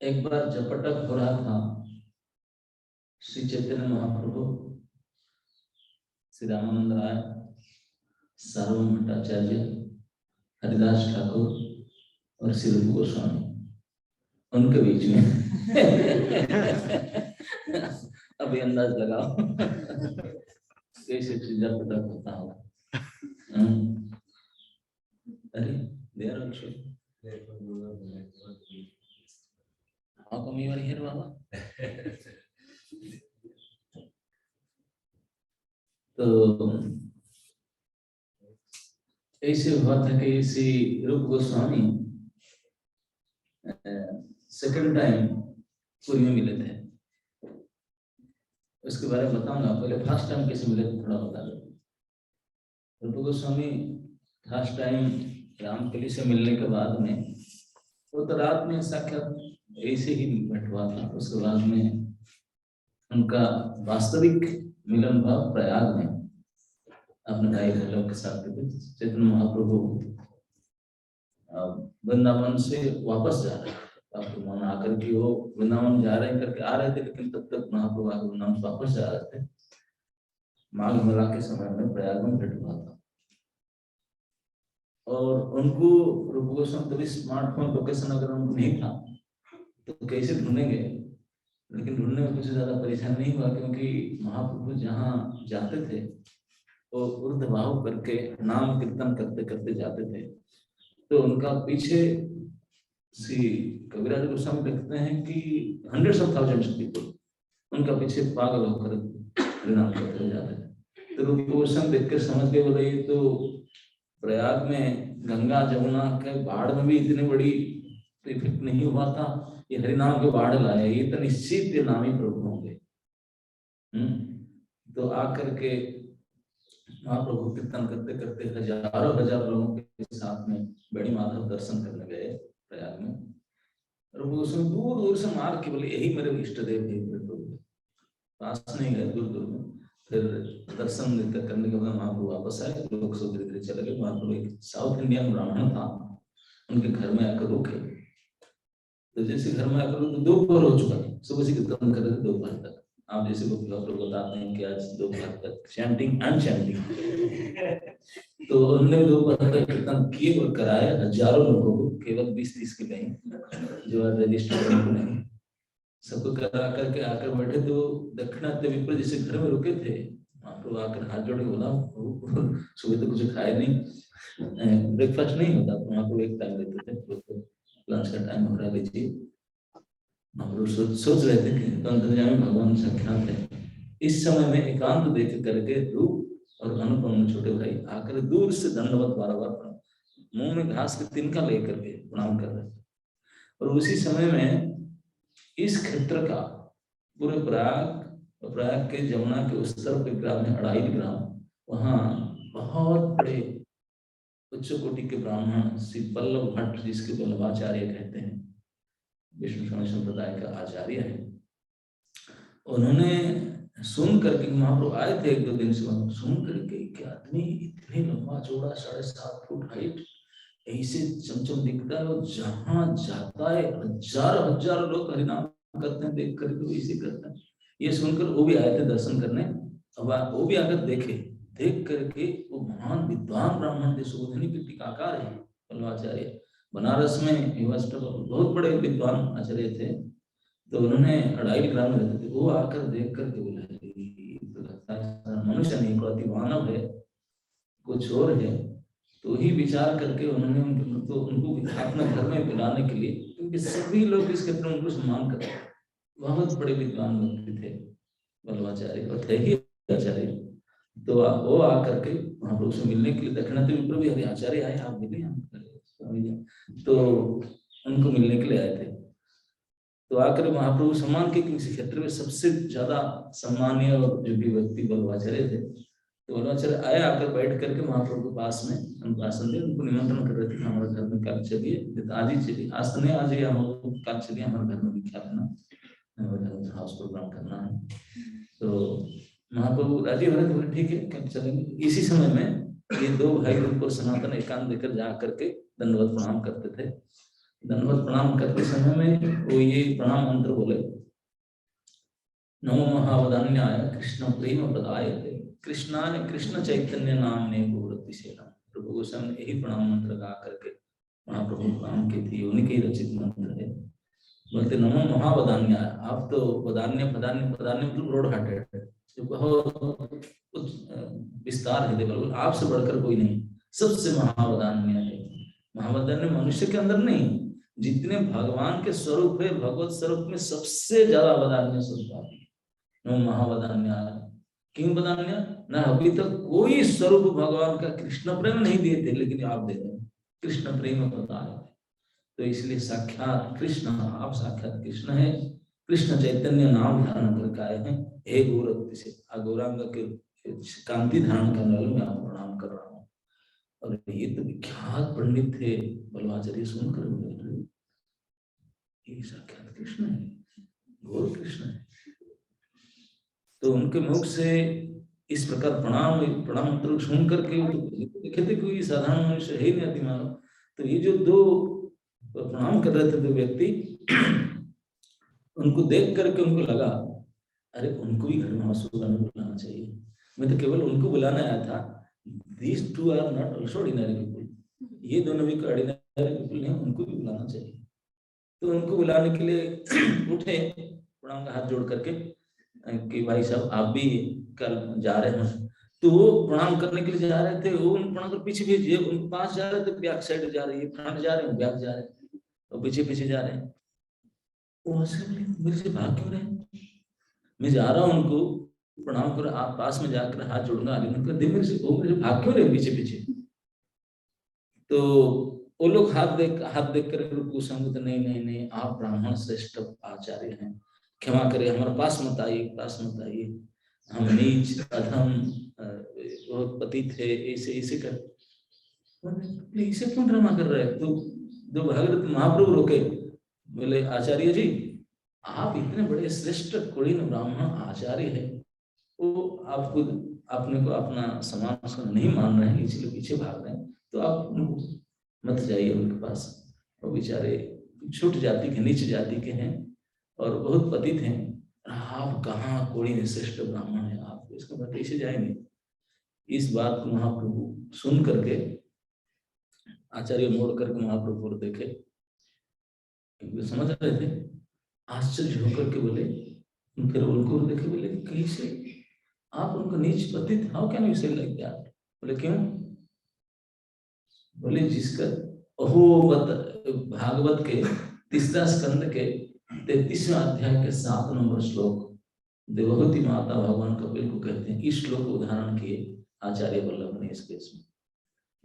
एक बार जपटक हो रहा था, श्री चैतन्य महाप्रभु, श्री रामानंद राय, सार्वभौम भट्टाचार्य, हरिदास ठाकुर और श्री रूप गोस्वामी, उनके बीच में अभी अंदाज लगाओ कैसे जपटक होता होगा। अरे they are also how come you are here, Baba? तो ऐसे हुआ था कि श्री रूप गोस्वामी सेकंड टाइम पुरी में मिले थे। उसके बारे में बताऊंगा, पहले फर्स्ट टाइम कैसे मिले थे थोड़ा बता दो। रूप गोस्वामी फर्स्ट टाइम रामकली से मिलने के बाद में वो तो रात में साक्षात ऐसे ही भेंट हुआ था। उसके बाद में उनका वास्तविक मिलन हुआ प्रयाग में अपने भाई लोग के साथ। चैतन्य महाप्रभु वृंदावन से वापस जा रहे थे, मन आकर के वो वृंदावन जा रहे करके आ रहे थे, लेकिन तब तक महाप्रभु आकर वृंदावन वापस जा रहे थे। माघ मेला के समय में प्रयाग में भेंट हुआ था और उनको रूप गोस्वामी तभी स्मार्टफोन लोकेशन अगर उनको नहीं था तो कैसे ढूंढेंगे, लेकिन ढूंढने में कुछ ज्यादा परेशान नहीं हुआ, क्योंकि महाप्रभु जहाँ जाते थे वो ऊर्ध्वभाव करके नाम कीर्तन करते करते जाते थे। तो उनका पीछे श्री कविराज गोस्वामी लिखते हैं कि hundreds of thousands people उनका पीछे पागल होकर प्रणाम करते जाते थे। तो रूप गोस्वामी देखकर समझ गए, बोले ये तो प्रयाग में गंगा जमुना के बाढ़ में भी इतनी बड़ी इफेक्ट नहीं हुआ था, ये हरिनाम के बाढ़ लाए, ये तो निश्चित ये नामी प्रभु होंगे। तो आकर के महाप्रभु कीर्तन करते करते हजारों हजार लोगों के साथ में बड़ी माधव दर्शन करने गए प्रयाग में। और वो उसमें दूर दूर से मार के बोले यही मेरे इष्ट देव थे, पास नहीं गए, दूर दूर में। फिर दर्शन करने के बाद महाप्रभु वापस आए, लोग सब धीरे धीरे चले गए। महाप्रभु एक साउथ इंडियन ब्राह्मण था, उनके घर में आकर रुके। तो जैसे घर में आकर तो दोपहर हो चुका था, सुबह से कीर्तन कर रहे थे दोपहर तक। आप जैसे लोग बताते हैं कि आज दोपहर तक चैंटिंग एंड चैंटिंग तो उन्होंने दोपहर तक कीर्तन किए और कराए हजारों लोगों को, केवल 20-30 के नहीं जो रजिस्टर नहीं, सबको करा करके आकर बैठे। तो दक्षिणात्य विप्र जैसे घर में रुके थे, महाप्रभु आकर हाथ जोड़ के बोला, सुबह तो कुछ खाए नहीं, ब्रेकफास्ट नहीं होता, तो महाप्रभु एक टाइम लेते थे, लंच का टाइम हो रहा है, लीजिए। महाप्रभु सोच रहे थे कि अंतर्यामी भगवान साक्षात है। इस समय में एकांत देख करके रूप और अनुपम छोटे भाई आकर दूर से दंडवत बार बार मुंह में घास के तिनका लेकर के प्रणाम कर रहे थे। और उसी समय में इस क्षेत्र का पूरे प्रयाग के जमुना के उस तरफ के ग्राम में 2.5 ग्राम, वहाँ बहुत बड़े उच्च कोटि के ब्राह्मण श्री वल्लभ भट्ट, जिसके वल्लभाचार्य कहते हैं, विष्णु स्वामी संप्रदाय का आचार्य है। उन्होंने सुन करके, महाप्रभु आए थे 1-2 दिन से, सुन करके कि आदमी इतने लंबा चौड़ा 7.5 फुट हाइट ऐसे चमचम दिखता है, और जहां जाता है हजार लोग हरिनाम करते हैं, देख करके इसी करते हैं। ये सुनकर वो भी आए थे दर्शन करने। अब वो भी आकर देख करके वो महान विद्वान ब्राह्मण थे, सुबोधनी के टीकाकार है वल्लभाचार्य, बनारस में बहुत बड़े विद्वान आचार्य थे। तो उन्होंने 2.5 ग्राम में रहते थे, वो आकर देख करके बोले तो लगता है मनुष्य नहीं, कोई मानव है, कुछ और है। तो ही विचार करके उन्होंने उनको अपने घर में बुलाने के लिए, क्योंकि सभी लोग इस क्षेत्र में उनको सम्मान करते, बहुत बड़े विद्वान व्यक्ति थे वल्लभाचार्य, और थे ही आचार्य। तो वो आकर के महाप्रभु से मिलने के लिए दक्षिणात्य विप्र भी आचार्य आए, आप मिले हम, तो उनको मिलने के लिए आए थे। तो आकर महाप्रभु सम्मान के, किसी क्षेत्र में सबसे ज्यादा सम्मानीय और जो भी व्यक्ति वल्लभाचार्य थे, तो वल्लभाचार्य आए, आकर बैठ करके महाप्रभु के पास में उनको आसन दिए, उनको निमंत्रण कर रहे थे हमारे घर में कल चलिए, आज ही चलिए, आज तो नहीं, आज ही हम कल चलिए, हमारे घर में भी क्या करना, हमारे घर में हाउस प्रोग्राम करना है। तो महाप्रभु राजी हो रहे थे, ठीक है कल चलेंगे। इसी समय में ये 2 भाई उनको सनातन एकांत देकर जा करके दंडवत प्रणाम करते थे। दंडवत प्रणाम करते समय में वो ये प्रणाम मंत्र बोले, नमो महावदान्याय कृष्ण प्रेम प्रदायते कृष्णाय कृष्ण चैतन्य नाम ने गौरति से नाम। प्रभु गोस्वामी ने यही प्रणाम मंत्र गा करके महाप्रभु प्रणाम की थी, उनके रचित मंत्र है। बोलते नमो महावदान्याय, आप तो वदान्य पदान्य पदान्य मतलब ब्रॉड हार्टेड, बहुत विस्तार है देवल, आपसे बढ़कर कोई नहीं, सबसे महावदान्य है। महावदान्य मनुष्य के अंदर नहीं, जितने भगवान के स्वरूप है भगवत स्वरूप में सबसे ज्यादा वदान्य स्वरूप आप, महावदान्य। क्यों वदान्य? ना अभी तक कोई स्वरूप भगवान का कृष्ण प्रेम नहीं दिए थे, लेकिन आप दे रहे हैं कृष्ण प्रेम बता रहे, तो इसलिए साक्षात कृष्ण, आप साक्षात कृष्ण है। कृष्ण चैतन्य नाम धारण करके आए हैं, हे गौरव से गौरांग के कांति धारण करने वाले मैं आपको प्रणाम कर रहा हूँ। और ये तो विख्यात पंडित थे बलवाचार्य, सुनकर बोले ये साक्षात कृष्ण है, गौर कृष्ण है। तो उनके मुख से इस प्रकार प्रणाम मंत्र सुन करके देखे थे कोई साधारण मनुष्य है ही नहीं, अति मानव। तो ये जो दो प्रणाम कर रहे थे दो व्यक्ति, उनको देख करके उनको लगा अरे उनको भी घर में आंसू बुलाना चाहिए, मैं तो केवल उनको बुलाने आया था। These two are not also ordinary people, ये दोनों भी ordinary people नहीं, उनको भी बुलाना चाहिए। तो उनको बुलाने के लिए उठे प्रणाम का हाथ जोड़ करके कि भाई साहब आप भी कल जा रहे हैं, तो वो प्रणाम करने के लिए जा रहे थे, वो प्रणाम कर पीछे भेजिए, उनके पास जा रहे थे, बैक साइड जा रही है, फ्रंट जा रहे हैं, बैक जा रहे हैं, और पीछे पीछे जा रहे हैं। वो मेरे से भाग क्यों रहे? मैं जा रहा हूँ उनको प्रणाम कर, आप पास में जाकर हाथ जोड़ना आगे मेरे से भाग क्यों रहे पीछे पीछे? तो वो लोग हाथ देख कर पूछा, नहीं नहीं नहीं, आप ब्राह्मण श्रेष्ठ आचार्य हैं, क्षमा करें, हमारे पास मत आइए, हम नीच अधम बहुत पतित है, ऐसे कर, इसे क्यों ड्रामा कर रहे हैं? तो दो भागवत महाप्रभु रोके, बोले आचार्य जी आप इतने बड़े श्रेष्ठ कुलीन ब्राह्मण आचार्य है, वो आपको अपने को अपना समान नहीं मान रहे हैं, इसलिए पीछे भाग रहे हैं, तो आप मत जाइए उनके पास। वो बेचारे छोट जाति के, नीच जाति के हैं और बहुत पतित हैं, आप कहाँ कोई श्रेष्ठ ब्राह्मण है, आप इसको बता कैसे जाएंगे? इस बात को महाप्रभु सुन करके आचार्य मोड़ करके महाप्रभु को देखे, समझ रहे थे, आश्चर्य होकर के बोले, फिर उनको देखे, बोले कैसे आप उनको नीच पतित, हाउ कैन यू से लाइक दैट? बोले क्यों? बोले जिसका भागवत के 3 स्कंद के 33वें अध्याय के 7 नंबर श्लोक, देवहूति माता भगवान कपिल को कहते हैं, इस श्लोक उदाहरण किए आचार्य वल्लभ ने इस केस में।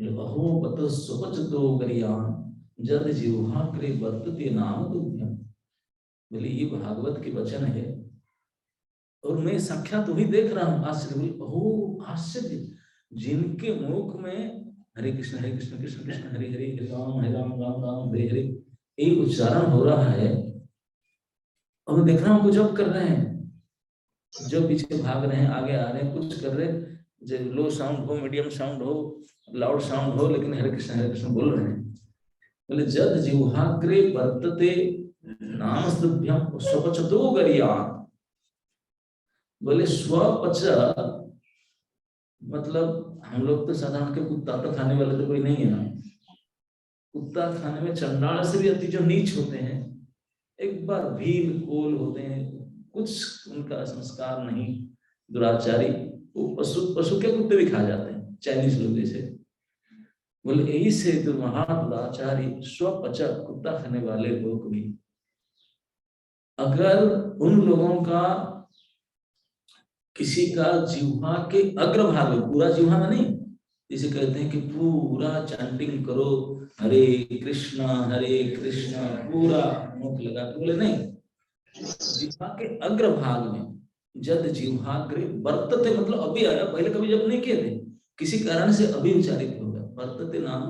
अहोबत सुपचतो गरियान जद जिह्वाग्रे वर्तते नाम तुभ्यम। बोले ये भागवत के वचन है और मैं साक्षात वही देख रहा हूँ। आश्चर्य, ओह आश्चर्य, जिनके मुख में हरे कृष्ण कृष्ण कृष्ण हरे हरे, हरे राम राम राम हरे हरे यही उच्चारण हो रहा है, और देख रहा हूँ कुछ जब कर रहे हैं, जो पीछे भाग रहे हैं, आगे आ रहे हैं, कुछ कर रहे हैं, लो साउंड हो, मीडियम साउंड हो, लाउड साउंड हो, लेकिन हरे कृष्ण बोल रहे हैं। बोले जद जिह्वाग्रे वर्तते नाम स्तुभ्यम स्वपचतो गरियान। बोले स्वपच मतलब हम लोग तो साधारण के कुत्ता तो खाने वाले तो कोई नहीं है ना, कुत्ता खाने में चंडाल से भी अति जो नीच होते हैं, एक बार भील कोल होते हैं, कुछ उनका संस्कार नहीं, दुराचारी, वो पशु के कुत्ते भी खा जाते हैं, चाइनीज लोग जैसे। बोले यही से तो महादुराचारी स्वपच कुत्ता खाने वाले लोग भी, अगर उन लोगों का किसी का जिह्वा के अग्रभाग में, पूरा जिह्वा में नहीं, जिसे कहते हैं कि पूरा चैंटिंग करो हरे कृष्णा पूरा मुख लगा के, बोले नहीं, जिह्वा के अग्रभाग में जद जिह्वाग्रे वर्तते, मतलब अभी आया, पहले कभी जब नहीं किए थे, किसी कारण से अभी उच्चारित होगा, वर्तते नाम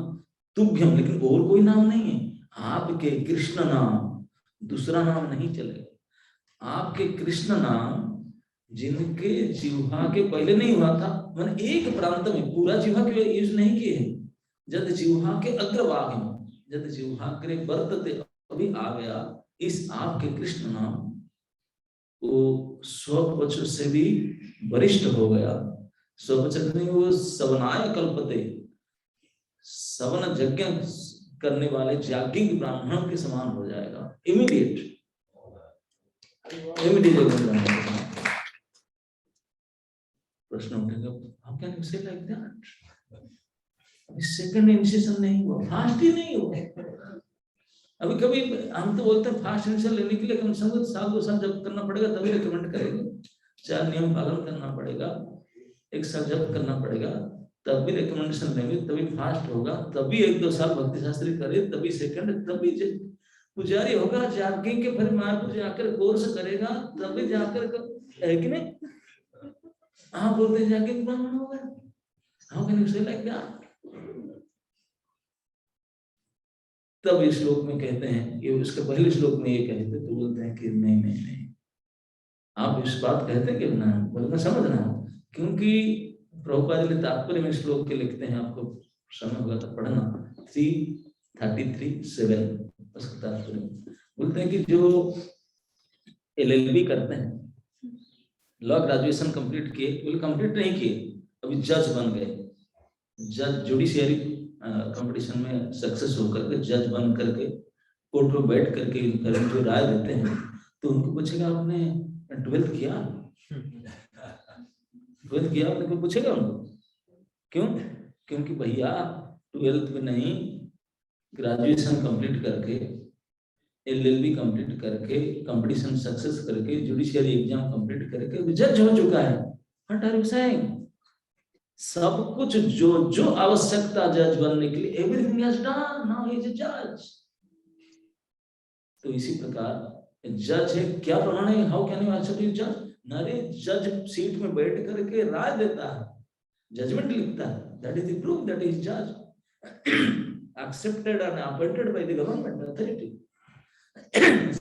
तुभ्यम, लेकिन और कोई नाम नहीं है, आपके कृष्ण नाम, दूसरा नाम नहीं चलेगा। आपके कृष्ण नाम जिनके जिह्वा के पहले नहीं हुआ था, मैंने एक प्रांत में, पूरा जिह्वा के यूज नहीं किए हैं, जद जिह्वा के अग्रभाग में, जद जिह्वाग्रे वर्तते, अभी आ गया, इस आपके कृष्ण नाम वो स्ववचन से भी वरिष्ठ हो गया। स्ववचन नहीं, वो सवनाय कल्पते, सवन यज्ञ करने वाले याज्ञिक ब्राह्मण के समान हो जाएगा। इमीडिएट प्रश्न उठेगा, हाउ कैन यू से लाइक दैट? अभी सेकंड इनिशिएशन नहीं हुआ, फास्ट ही नहीं हुआ। अभी कभी हम तो बोलते हैं फास्ट इनिशिएशन लेने के लिए कम से कम साल 2 साल जब करना पड़ेगा तभी रिकमेंड करेंगे। 4 नियम पालन करना पड़ेगा, 1 साल जब करना पड़ेगा तब भी रिकमेंडेशन लेंगे, तभी फास्ट होगा, तभी 1-2 साल भक्ति शास्त्री करे, तभी सेकंड, तभी पुजारी होगा, जाके के फिर मार्ग जाकर कोर्स करेगा, तभी जाकर है कि नहीं? आप बोलते जाके ब्राह्मण होगा, हाउ कैन यू से लाइक दैट? तब इस श्लोक में कहते हैं, ये उसके पहले श्लोक में ये कहते तो बोलते हैं कि नहीं नहीं नहीं, आप इस बात कहते कि ना, बोलना समझना, क्योंकि प्रभुपाद जी तात्पर्य में श्लोक के लिखते हैं, आपको समय होगा तो पढ़ना, 333:7 उसका तात्पर्य बोलते हैं कि जो LLB करते हैं, लॉ ग्रेजुएशन कंप्लीट किए, बोले कंप्लीट नहीं किए, अभी जज बन गए, जज जुडिशियरी कंपटीशन में सक्सेस होकर के जज बन करके कोर्ट में बैठ करके जो राय देते हैं, तो उनको पूछेगा आपने 12th किया? 12th किया आपने, कोई पूछेगा उनको? क्यों? क्योंकि भैया 12th में नहीं, ग्रेजुएशन कंप्लीट करके, LLB कंप्लीट करके, कंपटीशन सक्सेस करके, जुडिशियरी एग्जाम कंप्लीट करके जज हो चुका है। What are you saying? सब कुछ जो जो आवश्यकता जज बनने के लिए, everything has done, now he is a जज। तो इसी प्रकार जज है, क्या प्रमाण है? How can you accept you जज? नरे जज सीट में बैठ करके राय देता है, जजमेंट लिखता है, that is the proof that is जज accepted and appointed by the government authority.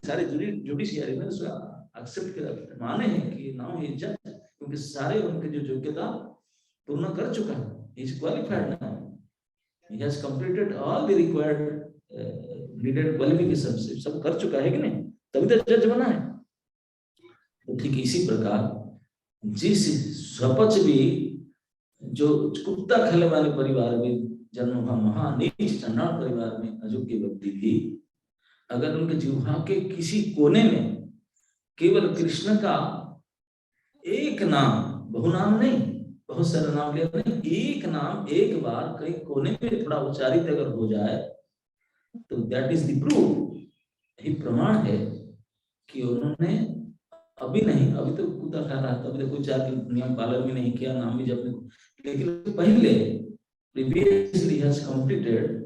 सारे जुडिशियरी में उसका एक्सेप्ट कर माने हैं कि नाउ ही इज जज, क्योंकि सारे उनके जो योग्यता पूर्ण कर चुका है, he is qualified now, he has completed all the required needed qualifications, सब कर चुका है कि नहीं, तभी तो जज बना है। तो ठीक इसी प्रकार जिस स्वपच भी जो कुत्ता खाने वाले परिवार में जन्म हुआ, महानीच चंडाल परिवार में अयोग्य व्यक्ति भी, अगर उनके जिह्वा के किसी कोने में केवल कृष्ण का एक नाम, बहुनाम नहीं, बहुत सारे नाम ले नहीं, एक नाम एक बार कहीं कोने में थोड़ा उच्चारित अगर हो जाए तो दैट इज द प्रूफ, यही प्रमाण है कि उन्होंने अभी नहीं, अभी तो कुत्ता खा रहा था, अभी तो कोई 4 नियम पालन भी नहीं किया, नाम भी जपने, लेकिन पहले प्रीवियसली हैज कंप्लीटेड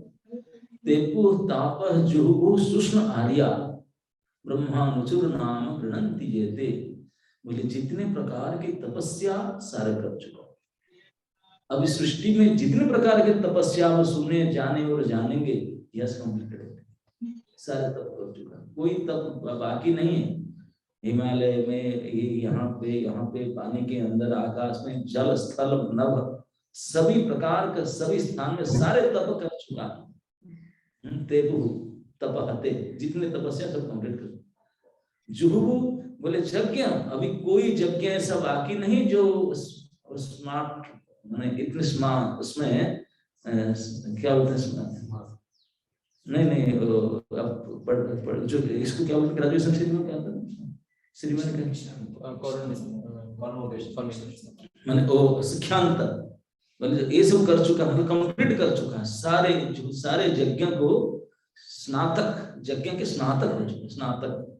तेपु तापः जुहुः सुष्ण आर्या ब्रह्मानुचुर नाम गृणन्ति जेते। बोले जितने प्रकार की तपस्या सारे कर चुका, अब इस सृष्टि में जितने प्रकार के तपस्या वो सुनने जाने और जानेंगे, यस कंप्लीटेड, सारे तप कर चुका, कोई तप बाकी नहीं है। हिमालय में, यहाँ पे पानी के अंदर, आकाश में, जल स्थल नभ, सभी प्रकार के सभी स्थान में सारे तप कर चुका है। तेबु तपहते, जितने तपस्या सब कंप्लीट कर। जुहु बोले यज्ञ, अभी कोई यज्ञ ऐसा बाकी नहीं जो स्मार्ट, मैंने इतने स्मार्ट उसमें क्या बोलते हैं, नहीं अब जो इसको क्या बोलते, ग्रेजुएशन सेरेमनी क्या होता है, सेरेमनी मैंने ओ शिक्षांत, मतलब ये सब कर चुका, मतलब कंप्लीट कर चुका है सारे यज्ञ को, स्नातक, यज्ञ के स्नातक हो चुके, स्नातक,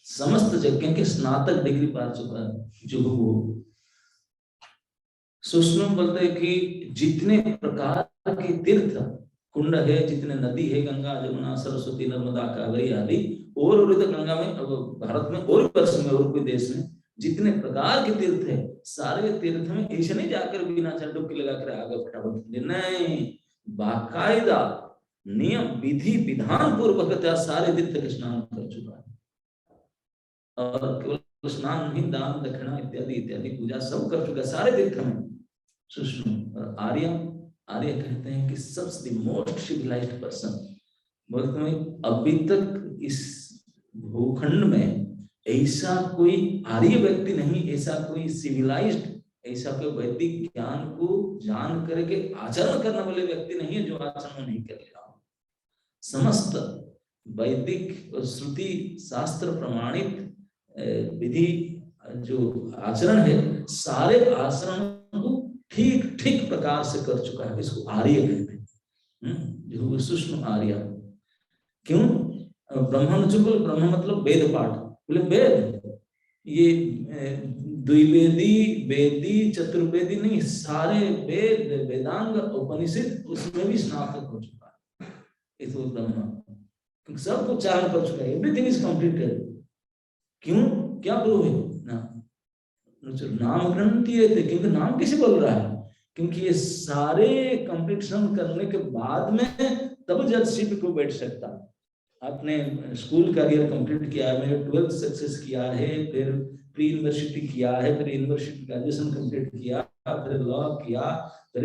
समस्त यज्ञ के स्नातक डिग्री पा चुका है जो वो। सुष्म बोलते हैं कि जितने प्रकार के तीर्थ कुंड है, जितने नदी है, गंगा जमुना सरस्वती नर्मदा कावेरी आदि, और तो गंगा में, अब भारत में और वर्ष में और कोई देश में जितने प्रकार के तीर्थ है, सारे तीर्थ में ऐसे नहीं जाकर बिना डुबकी लगा कर आगे फटाफट, नहीं, बाकायदा नियम विधि विधान पूर्वक सारे तीर्थ के स्नान कर चुका है, और केवल स्नान नहीं, दान दक्षिणा इत्यादि इत्यादि पूजा सब कर चुका सारे तीर्थ में। सुष्म और आर्य कहते हैं कि सबसे द मोस्ट सिविलाइज्ड पर्सन, बोलते हैं अभी तक इस भूखंड में ऐसा कोई आर्य व्यक्ति नहीं, ऐसा कोई सिविलाइज्ड, ऐसा कोई वैदिक ज्ञान को जान करके आचरण करने वाले व्यक्ति नहीं है जो आचरण नहीं कर रहा। समस्त वैदिक और श्रुति शास्त्र प्रमाणित विधि जो आचरण है, सारे आचरण को ठीक ठीक प्रकार से कर चुका है। इसको आर्य कहते हैं, जो सूक्ष्म आर्य। क्यों? ब्रह्मण चुकुल, ब्रह्म मतलब वेद पाठ, बोले वेद ये द्विवेदी वेदी चतुर्वेदी नहीं, सारे वेद वेदांग उपनिषद उसमें भी स्नातक हो चुका है। इस ब्रह्म सब कुछ उच्चारण कर चुका है, एवरीथिंग इज कंप्लीटेड। क्यों? क्या प्रूव है ना? नाम ग्रंथी थे, क्योंकि नाम किसे बोल रहा है? क्योंकि ये सारे कंप्लीशन करने के बाद में तब जजशिप को बैठ सकता। आपने स्कूल करियर कंप्लीट किया है, मैंने 12th सक्सेस किया है, फिर प्री यूनिवर्सिटी किया है, फिर यूनिवर्सिटी ग्रेजुएशन कंप्लीट किया, फिर लॉ किया, फिर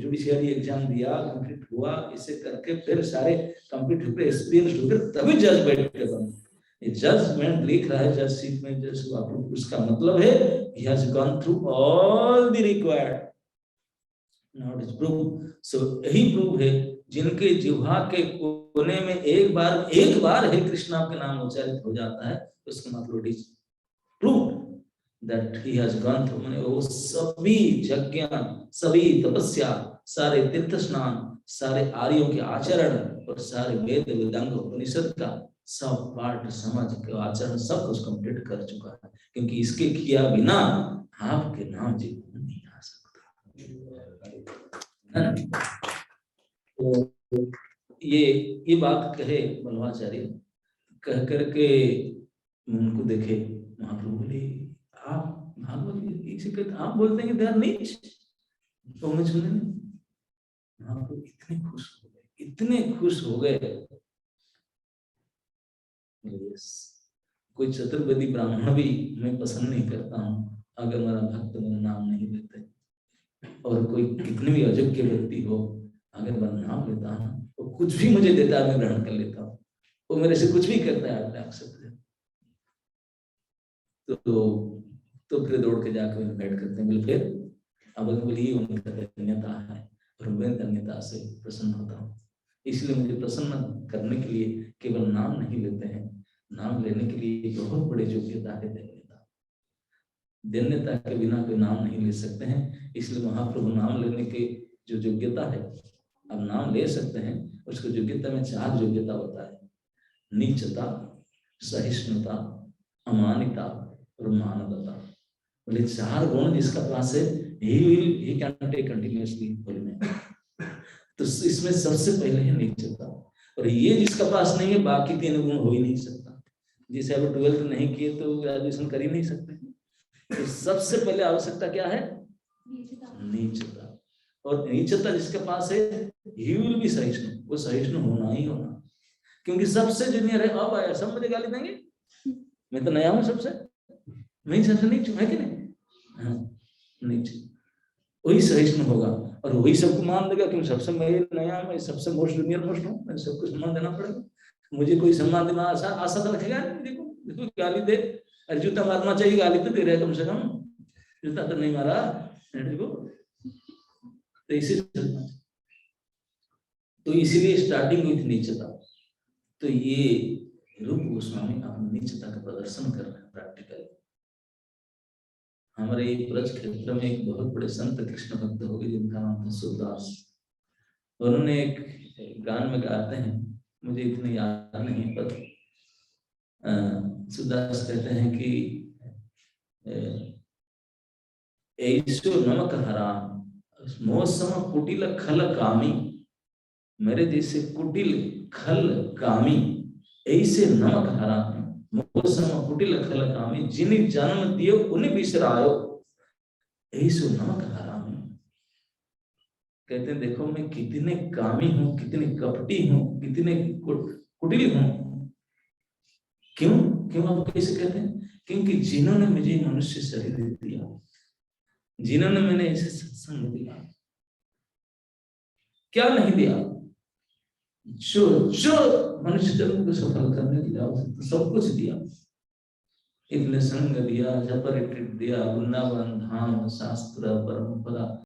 जुडिशियरी एग्जाम दिया, कंप्लीट हुआ, इसे करके फिर सारे कंप्लीट होकर एक्सपीरियंस होकर तभी जज बैठ के बना। ये जजमेंट लिख रहा है जजशिप में, जज उसका मतलब है he has gone through all the required. Now it is proof. So यही प्रूफ है, जिनके जिह्वा के कोने में एक बार है कृष्णा के नाम उच्चारित हो जाता है, उसका मतलब it is proof that he has gone through। मैंने वो सभी यज्ञ, सभी तपस्या, सारे तीर्थ स्नान, सारे आर्यों के आचरण और सारे वेद वेदांग उपनिषद का सब पाठ समझ के आचरण सब कुछ कंप्लीट कर चुका है। क्योंकि इसके किया बिना आपके नाम जीवन नहीं आ सकता। तो ये बात कहे बलवाचार्य, कह करके उनको देखे महाप्रभु बोले आप भागवत आप बोलते हैं कि दे आर नीच, तो मुझे सुने महाप्रभु इतने खुश हो गए, इतने खुश हो गए। कोई चतुर्वेदी ब्राह्मण भी मैं पसंद नहीं करता हूँ अगर मेरा भक्त मेरा नाम नहीं लेते, और कोई कितने भी अयोग्य व्यक्ति हो अगर मैं नाम लेता हूँ, वो कुछ भी मुझे देता है मैं ग्रहण कर लेता हूँ, वो मेरे से कुछ भी करता है आपने एक्सेप्ट। तो फिर दौड़ के जाकर इन्वाइट करते हैं, फिर अब बोलिए उनका धन्यता है और मैं धन्यता से प्रसन्न होता हूँ। इसलिए मुझे प्रसन्न करने के लिए केवल नाम नहीं लेते हैं, नाम लेने के लिए बहुत बड़ी योग्यता है धन्यता। धन्यता के बिना कोई नाम नहीं ले सकते हैं। इसलिए महाप्रभु नाम लेने की जो योग्यता है, अब नाम ले सकते हैं, उसको योग्यता में 4 योग्यता होता है, नीचता, सहिष्णुता, अमानिता और मानवता। बोले 4 गुण जिसका पास है he can take continuously बोलने। तो इसमें सबसे पहले है नीचता, और ये जिसका पास नहीं है बाकी 3 गुण हो ही नहीं सकता। जिसे अभी 12th नहीं किए तो ग्रेजुएशन कर ही नहीं सकते। तो सबसे पहले आवश्यकता क्या है? नीचता। और नीचता जिसके पास है he will be सहिष्णु, वो सहिष्णु होना ही होना। क्योंकि सबसे जूनियर है, अब आया सब मुझे गाली देंगे, मैं तो नया हूं सबसे, मैं सबसे नीच है कि नहीं? नीच। वही सहिष्णु होगा और वही सबको मान देगा कि सबसे मैं नया, मैं सबसे मोस्ट जूनियर मोस्ट हूँ, मैं सबको सम्मान देना पड़ेगा, मुझे कोई सम्मान देना आशा तो रखेगा। देखो देखो गाली दे, अरे जूता मारना चाहिए, गाली तो दे रहे कम से कम, जूता तो नहीं मारा। देखो तो इसी तो इसीलिए स्टार्टिंग विथ नीचता। तो ये रूप गोस्वामी अपनी नीचता का प्रदर्शन कर रहे हैं प्रैक्टिकली। हमारे ब्रज क्षेत्र में एक बहुत बड़े संत कृष्ण भक्त हो गए जिनका नाम था सुरदास। उन्होंने एक गान में गाते हैं, मुझे इतने याद नहीं, पर सुरदास कहते हैं कि ऐसो नमक हराम मौसम कुटिल खल कामी, मेरे जैसे कुटिल खल कामी ऐसे नमक हराम मौसम कुटिल खल कामी, जिन्हें जन्म दियो उन्हें बिसरायो ऐसो नमक हराम। कहते हैं देखो मैं कितने कामी हूं, कितने कपटी हूं, कितने कुटिल हूं। क्यों क्यों आप कैसे कहते हैं? क्योंकि जिन्होंने मुझे मनुष्य शरीर दे दिया, जिन्होंने मैंने ऐसे सत्संग दिया, क्या नहीं दिया? जो जो मनुष्य जन्म को सफल करने की आवश्यकता सब कुछ दिया। इसलिए संग दिया, जप रिट्रीट दिया, वृंदावन धाम, शास्त्र, परंपरा,